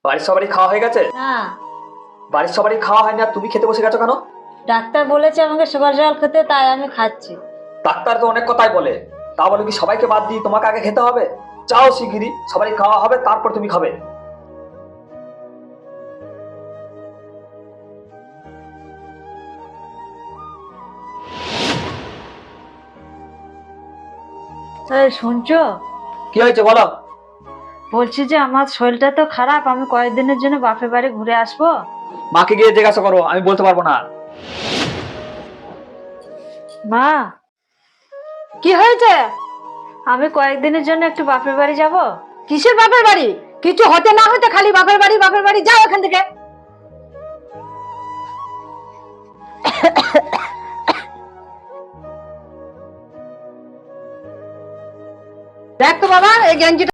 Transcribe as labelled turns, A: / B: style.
A: বাড়ির সবারই খাওয়া হয়ে গেছে?
B: না,
A: বাড়ির সবারই খাওয়া হয়নি আর তুমি খেতে বসে গেছো কেন?
B: ডাক্তার বলেছে আমাকে সুগার জল খেতে, তাই আমি খাচ্ছি।
A: ডাক্তার তো অনেক কথাই বলে, তা বলে কি সবাইকে বাদ দিয়ে তোমাকে আগে খেতে হবে? চাও শিগগিরই সবারই খাওয়া হবে, তারপর তুমি খাবে।
B: এই শুনছো?
A: কি হয়েছে বলো।
B: বলছি যে আমার শরীরটা তো খারাপ, আমি কয়েকদিনের জন্য বাপের বাড়ি ঘুরে আসবো।
A: মাকে গিয়ে জিজ্ঞাসা করো, আমি বলতে পারবো না।
B: মা, কি হয়েছে? আমি কয়েকদিনের জন্য একটু বাপের বাড়ি যাব। কিসের বাপের বাড়ি? কিছু হতে না হতে খালি বাপের বাড়ি বাপের বাড়ি, যাও এখান থেকে। দেখ তো বাবা, এই গেঞ্জিটা